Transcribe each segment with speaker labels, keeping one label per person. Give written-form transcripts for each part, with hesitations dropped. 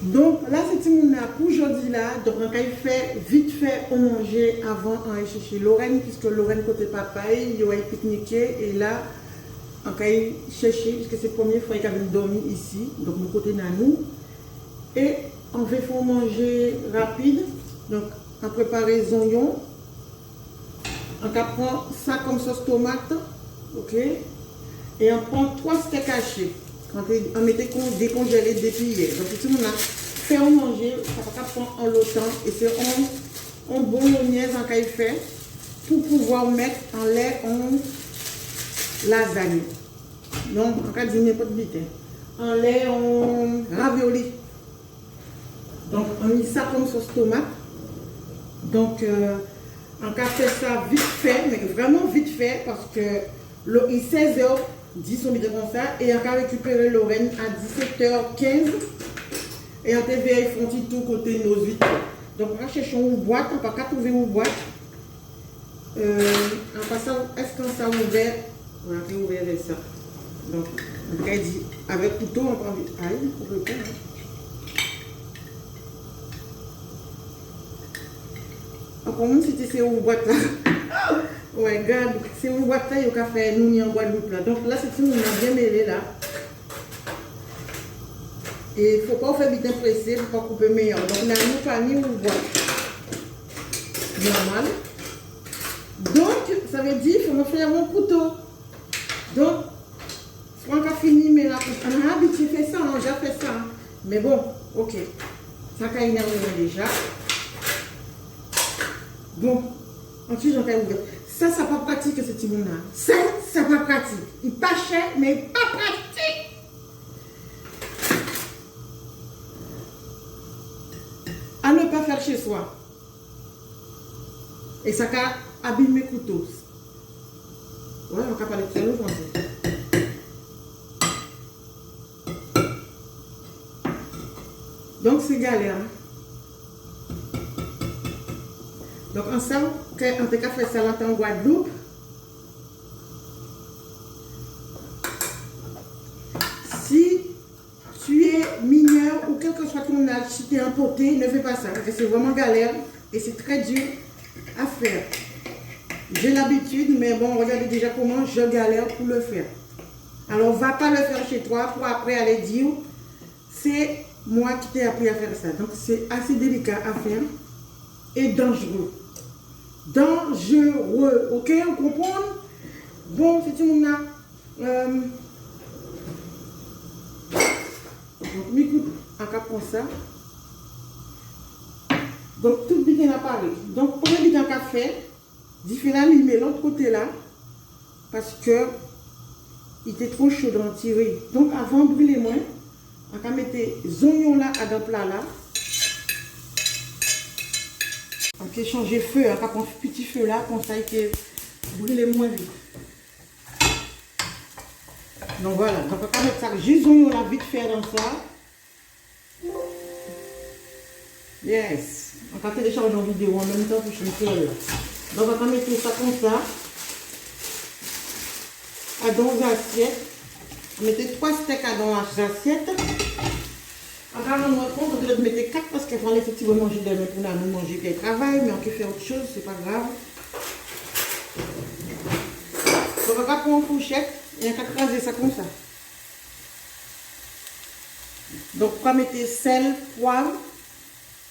Speaker 1: Donc là, c'est tout pour aujourd'hui là. Donc on a fait vite fait on manger avant on aller chercher Lorraine puisque Lorraine côté papa il y a pique-niquer et là on a chercher puisque c'est la première fois qu'il a dormi ici donc mon côté nanou et on fait faire manger rapide donc on prépare les oignons on prend ça comme sauce tomate ok et on prend 3 steaks hachés. On mettait décongelé depuis hier. Donc, tout le monde a fait en manger, ça va pas prendre en longtemps. Et c'est en bolognaise en qu'il fait pour pouvoir mettre en lait en lasagne. Donc, en cas de dîner, pas de bité. En lait en ravioli. Donc, on met ça comme sauce tomate. Donc, on a fait ça vite fait, mais vraiment vite fait parce que il est 16h. 10 on comme ça et on a récupéré Lorraine à 17h15 et on a vérifié tout côté nos huîtres. Donc on va chercher une boîte, on va pas trouver une boîte. En passant, est-ce qu'on s'est ouvert? On a ouvert ça. Donc on a dit avec couteau on prend vite. Aïe, on peut pas. Encore même si c'est une boîte là. Ouais, regarde, c'est une boîte là, il y a fait nous en Guadeloupe là. Donc là, c'est tout, on a bien mêlé là. Et il ne faut pas faire bien pressé pour pas couper meilleur. Donc on a nous pas mis une boîte. Normal. Donc, ça veut dire qu'il faut me faire mon couteau. Donc, on a fini, mais là, on a habitué à faire ça, on a déjà fait ça. Mais bon, ok. Ça a énervé déjà. Bon, ensuite j'en ai ouvert. Ça, ça pas pratique ce petit monde-là. Ça pas pratique. Il pas cher, mais pas pratique. À ne pas faire chez soi. Et ça a abîmé mes couteaux. Ouais, on va parler de ça le français. Donc, c'est galère. Donc, ensemble, quand on a fait ça en Guadeloupe, si tu es mineur ou quel que soit ton âge, si tu es importé, ne fais pas ça. Parce que c'est vraiment galère et c'est très dur à faire. J'ai l'habitude, mais bon, regardez déjà comment je galère pour le faire. Alors, va pas le faire chez toi pour après aller dire, c'est moi qui t'ai appris à faire ça. Donc, c'est assez délicat à faire et dangereux. Dangereux, ok, on comprend? Bon, c'est tout le monde là. Donc, m'écoute, en capant ça. Donc, tout bien à Paris. Donc, pour le bien qu'à faire, il fait là, il met l'autre côté là, parce que il était trop chaud d'en tirer. Donc, avant de brûler moins, on va mettre les oignons là à dans plat là. On peut changer feu, on va prendre un petit feu là, comme ça, il peut brûler moins vite. Donc voilà, donc on va mettre ça, juste oignon là, vite fait dans ça. Yes, on va télécharger une vidéo en même temps pour changer là. Donc on va mettre ça comme ça. À dans l'assiette. Mettez 3 steaks à dans l'assiette. On va nous rendre compte, on peut mettre 4 parce qu'il faut effectivement manger demain pour nous manger et travail, mais on peut faire autre chose, c'est pas grave. Donc on va prendre une fourchette et on va craser ça comme ça. Donc on va mettre sel, poivre,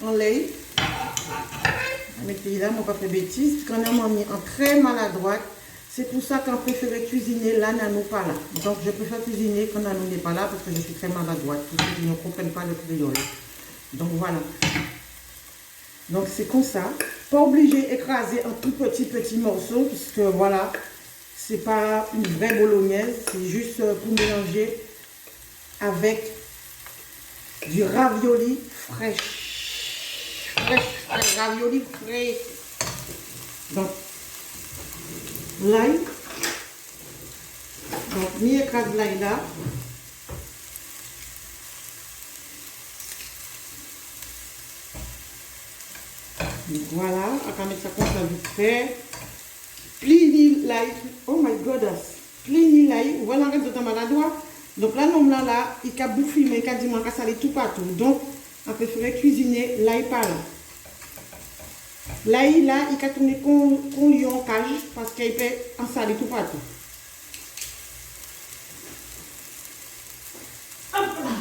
Speaker 1: en lait. On va mettre là, on va pas faire bêtises. Quand on a mis en très maladroite, c'est pour ça qu'on préfère cuisiner là, nous pas là. Donc je préfère cuisiner quand nous n'est pas là parce que je suis très maladroite. Pour ceux qui ne comprennent pas le créole. Donc voilà. Donc c'est comme ça. Pas obligé d'écraser en tout petit morceau puisque voilà, c'est pas une vraie bolognaise. C'est juste pour mélanger avec du ravioli fraîche. Ravioli frais. Donc l'ail. Donc, mi écrase l'ail là. Donc, voilà, on va mettre ça comme ça vite fait. Plie l'ail. Oh my goodness. Plie l'ail. Voilà, on reste de maladroit. Donc là, l'homme là, il a bouffé, mais il a dit, il a salé tout partout. Donc, on préfère cuisiner l'ail par là. L'ail là, il a tourné qu'on lui en cage parce qu'il peut en saler tout partout. Hop là.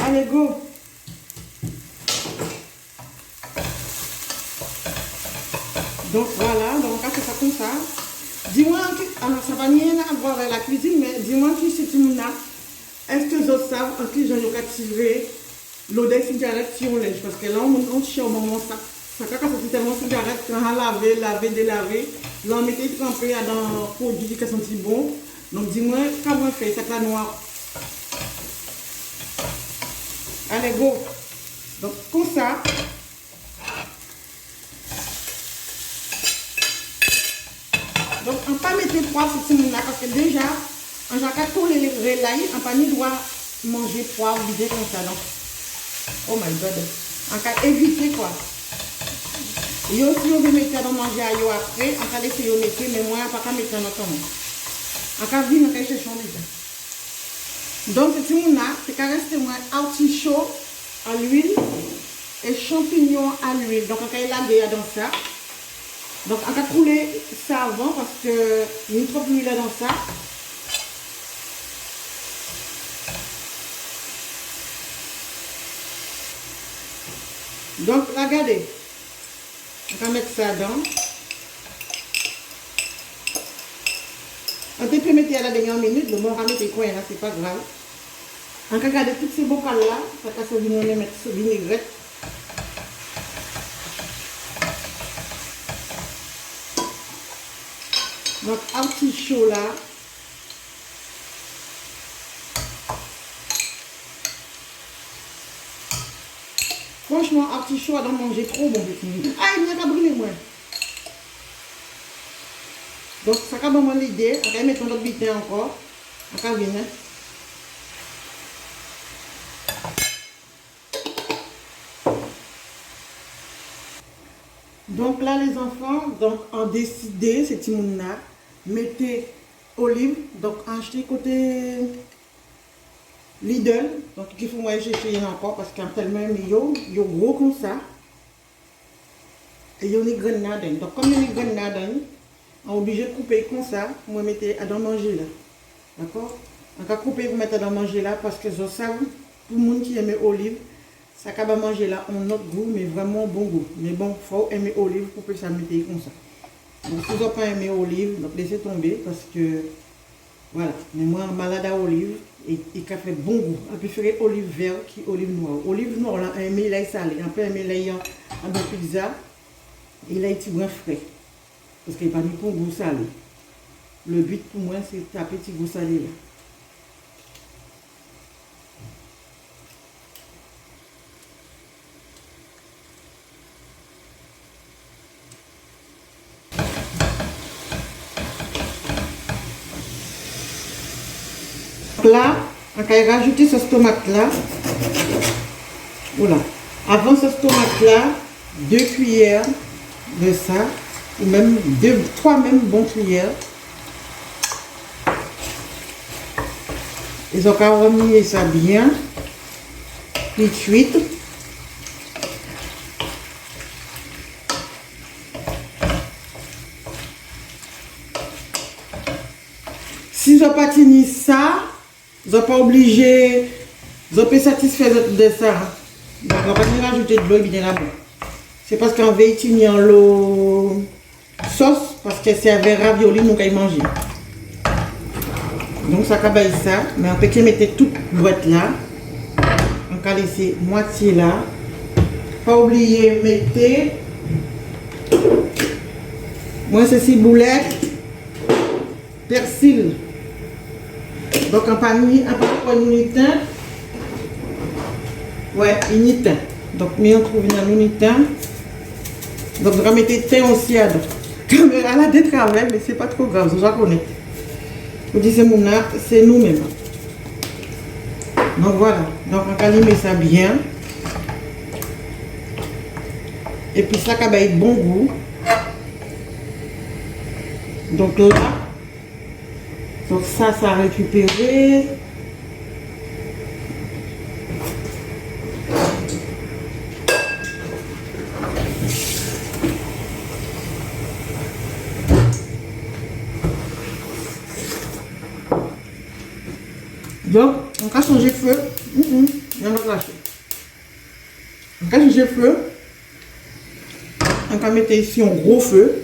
Speaker 1: Allez, go. Donc voilà, donc on va faire ça comme ça. Dis-moi, alors ça va rien à voir avec la cuisine, mais dis-moi qui c'est tout le monde là. Est-ce que vous savez en qui j'en ai activé l'odeur de cigarette si on lèche? Parce que là, on tient au moment ça. Ça fait que c'est tellement de cigarette quand on a lavé, délavé. Là, on mettait trempé dans un produit qui sent bon. Donc dis-moi, comment on fait ça là noir? Allez, go. Donc comme ça. Donc, on ne peut pas mettre les poivres sur ce monde-là parce que déjà, on a qu'à tourner les l'ail, on pas doit manger poivre vidé comme ça. Donc, oh my god. On peut éviter quoi. Et aussi, on veut mettre dans manger à yo après, on peut laisser yo mettre, mais moi, on ne peut pas mettre dans notre monde. On peut venir dans chercher déjà. Donc, ce monde-là, c'est qu'à rester artichaut à l'huile et champignons à l'huile. Donc, on peut laver dans ça. Donc, on va couler ça avant parce que il y a trop d'huile dans ça. Donc, regardez. On va mettre ça dedans. On peut mettre à la dernière minute, mais on va mettre quoi là, c'est pas grave. On va garder tous ces bocals là, ça va se venir mettre ce vinaigrette. Donc, artichaut là. Franchement, artichaut, on manger trop bon. Ah, il n'y a pas brûlé, moi. Donc, ça va vraiment l'idée. On va mettre notre bitin encore. On va venir. Donc là, les enfants, donc, ont décidé, c'est petit monde là, mettez olive, donc achetez côté Lidl, donc il faut moi chercher encore parce qu'il y a tellement de gros comme ça. Et il y a des grenades. Donc comme il y a des grenades, on est obligé de couper comme ça, moi mettez à dans manger là. D'accord? On va couper pour mettre à dans manger là parce que je sais, tout le monde qui aime olive, ça va manger là, on a notre goût, mais vraiment bon goût. Mais bon, il faut aimer olive pour que ça mette comme ça. Donc, si vous n'avez pas aimé olive, donc laissez tomber parce que, voilà. Mais moi, malade à olive, et ça fait bon goût. On préfère olive verte qui olive noire. Olive noire, là, on aime l'ail salé. On peut aimer l'ail en pizza et l'ail petit brin frais. Parce qu'il n'y a pas de bon goût salé. Le but pour moi, c'est taper petit goût salé là. Là, on va rajouter ce tomate là. Voilà. Avant ce tomate là, 2 cuillères de ça, ou même 3 même bonnes cuillères. Ils ont qu'à remuer ça bien. Puis cuite. Si vous pas tenu ça, vous n'êtes pas obligé, vous n'êtes pas satisfait de ça. Donc, on va pas rajouter de l'eau bien là-bas. C'est parce qu'on veut tenir l'eau sauce, parce que c'est avec ravioli, nous allons manger. Donc, ça va ça, mais on peut mettre toute boîte là. On va laisser moitié là. Pas oublier, mettez. Moi, c'est ciboulette, persil. Donc, on va mettre un unitin. Ouais, unitin. Donc, on trouve un unitin. Donc, on va mettre thym aussi là. Caméra là de travail, mais c'est pas trop grave, je connais. Vous dites, c'est nous-mêmes. Donc, voilà. Donc, on va mettre ça bien. Et puis, ça va être bon goût. Donc, là. Donc ça a récupéré. Donc, on va changer feu. On va lâcher. On va changer feu. On va mettre ici un gros feu.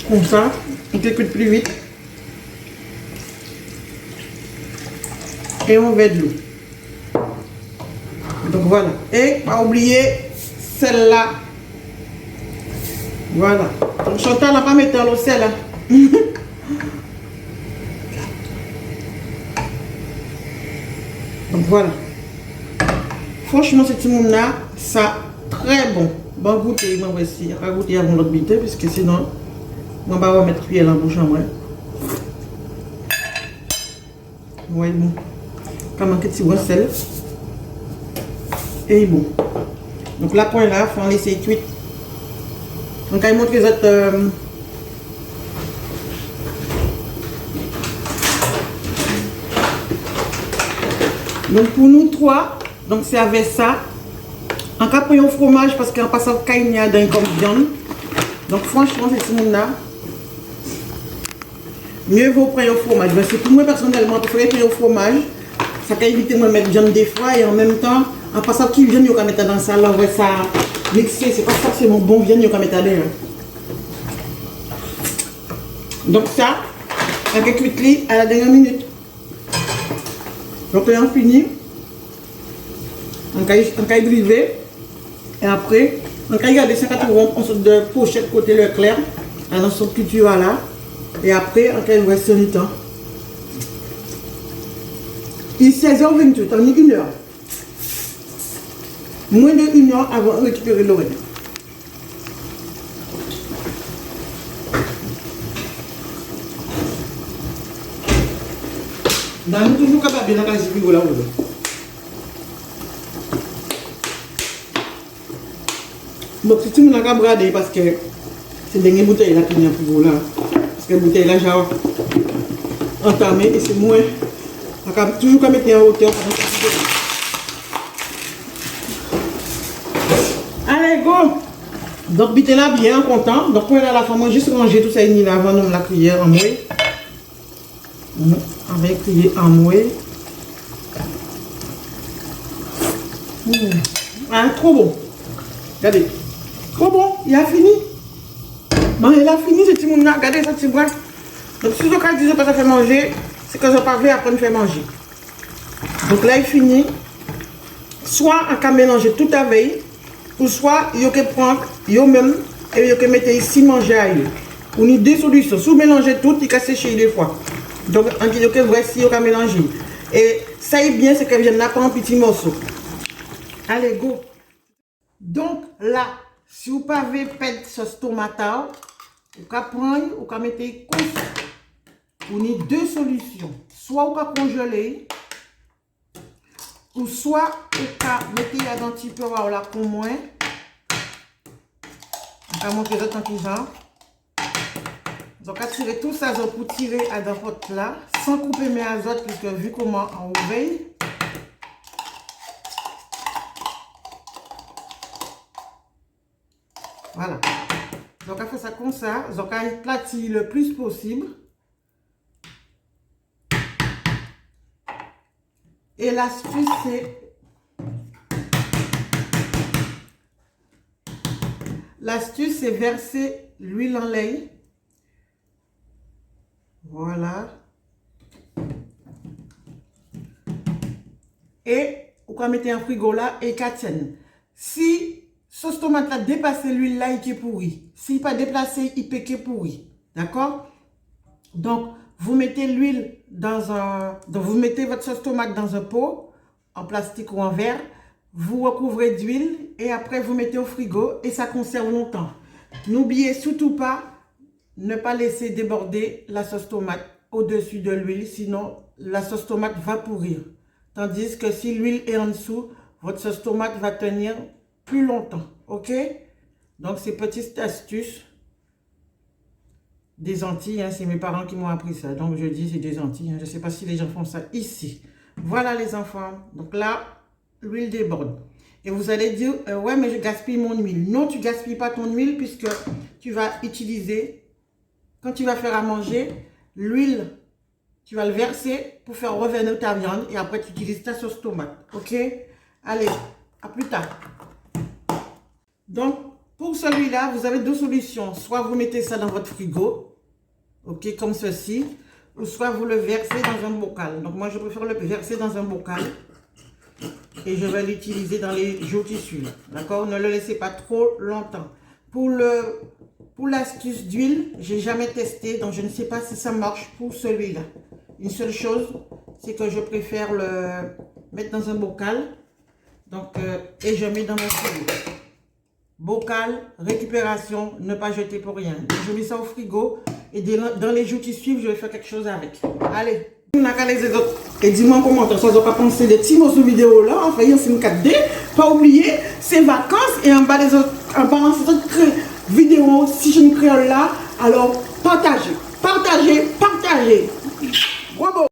Speaker 1: Comme ça, on cuit plus vite. Et on met de l'eau. Donc voilà. Et pas oublier celle-là. Voilà. Donc Chantal n'a pas mis dans l'eau celle-là. Donc voilà. Franchement, ce petit monde-là, ça très bon. Bon goûter, moi aussi. On va goûter avant l'autre bité, puisque sinon, on va remettre cuillère dans la bouche en vrai. Ouais, bon. Comme un petit bon sel. Et bon. Donc là, point là, il faut en laisser cuire. Donc, il montre les autres. Donc, pour nous trois, donc c'est avec ça. En cas pour un fromage, parce qu'en passant qu'il y a dans comme viande. Donc, franchement, c'est ce monde-là. Mieux vaut prendre un fromage. Parce que pour moi, personnellement, je préfère prendre un fromage. Ça peut éviter de mettre viande des fois. Et en même temps, en passant qu'il viande, il va mettre dans ça. Là, on va ça mixer. C'est pas ça, c'est mon bon viande, il va mettre dedans. Donc, ça, avec cuit à la dernière minute. Donc, là, on finit. On va driver. Et après, on va garder 50 euros en sorte de pochette côté le clair. Dans son culture là. Et après, on va rester un temps. Il est 16h28, on est 1 heure. Moins de 1 heure avant de récupérer l'oreille. Dans nous toujours capable de la case frigo là. Donc si tu me l'as bradé parce que c'est des bouteilles là qui viennent frigo là. Parce que les bouteilles là j'ai entamé et c'est moins. On va toujours mettre en hauteur. Allez go! Donc bite là bien content. Donc on a la femme juste ranger tout ça avant de la cuillère en mouille. Avec cuillère en mouille. Ah, trop bon. Regardez. Trop bon, il a fini. Bon, il a fini ce petit monde là. Regardez ce petit bras. Donc si je ne pas faire manger, c'est que je n'ai pas fait après de faire manger. Donc là il finit. Soit on peut mélanger tout à veille, ou soit il peut prendre même et il peut mettre ici manger à eux. On a deux solutions. Si vous mélangez tout, il peut sécher deux fois. Donc on dit que voici on peut mélanger. Et ça est bien, c'est que je n'ai pas un petit morceau. Allez go. Donc là, si vous n'avez pas de sauce tomate, vous pouvez prendre, vous pouvez mettre comme ça. On a deux solutions. Soit vous pouvez congeler, ou soit vous pouvez mettre dans un petit peu là pour moins. On va montrer d'autres en qui genre. Donc, à tirer tout ça pour tirer à dans votre là, sans couper mes azotes, puisque vu comment on ouvre. Voilà. Donc, on fait ça comme ça. Donc, on éplatit le plus possible. Et l'astuce, c'est... L'astuce, c'est verser l'huile en lait. Voilà. Et vous pouvez mettre en frigo là et 4 tienne. Si sauce tomate a dépassé l'huile là, il est pourri. S'il pas déplacé, il peut être pourri. D'accord? Donc, vous mettez l'huile dans un... Donc, vous mettez votre sauce tomate dans un pot, en plastique ou en verre. Vous recouvrez d'huile et après, vous mettez au frigo et ça conserve longtemps. N'oubliez surtout pas ne pas laisser déborder la sauce tomate au-dessus de l'huile, sinon la sauce tomate va pourrir. Tandis que si l'huile est en dessous, votre sauce tomate va tenir plus longtemps. Ok? Donc, ces petites astuces des Antilles, hein, c'est mes parents qui m'ont appris ça. Donc, je dis c'est des Antilles. Hein, je ne sais pas si les gens font ça ici. Voilà les enfants. Donc là, l'huile déborde. Et vous allez dire, ouais, mais je gaspille mon huile. Non, tu ne gaspilles pas ton huile puisque tu vas utiliser, quand tu vas faire à manger, l'huile Tu vas le verser pour faire revenir ta viande et après tu utilises ta sauce tomate. Ok? Allez, à plus tard. Donc, pour celui-là, vous avez deux solutions. Soit vous mettez ça dans votre frigo, ok, comme ceci, ou soit vous le versez dans un bocal. Donc, moi, je préfère le verser dans un bocal et je vais l'utiliser dans les jours qui suivent. D'accord? Ne le laissez pas trop longtemps. Pour l'astuce d'huile, j'ai jamais testé, donc je ne sais pas si ça marche pour celui-là. Une seule chose, c'est que je préfère le mettre dans un bocal, donc, et je mets dans mon frigo. Bocal, récupération, ne pas jeter pour rien. Donc, je mets ça au frigo et dans les jours qui suivent, je vais faire quelque chose avec. Allez, et dis-moi en commentaire, ça vous pas pensé des petits mots sur vidéo là, enfin, c'est une 4D. Pas oublier, c'est vacances et en bas des autres, en bas de cette autre vidéo, si je ne créole là, alors partagez, partagez, partagez. Bravo!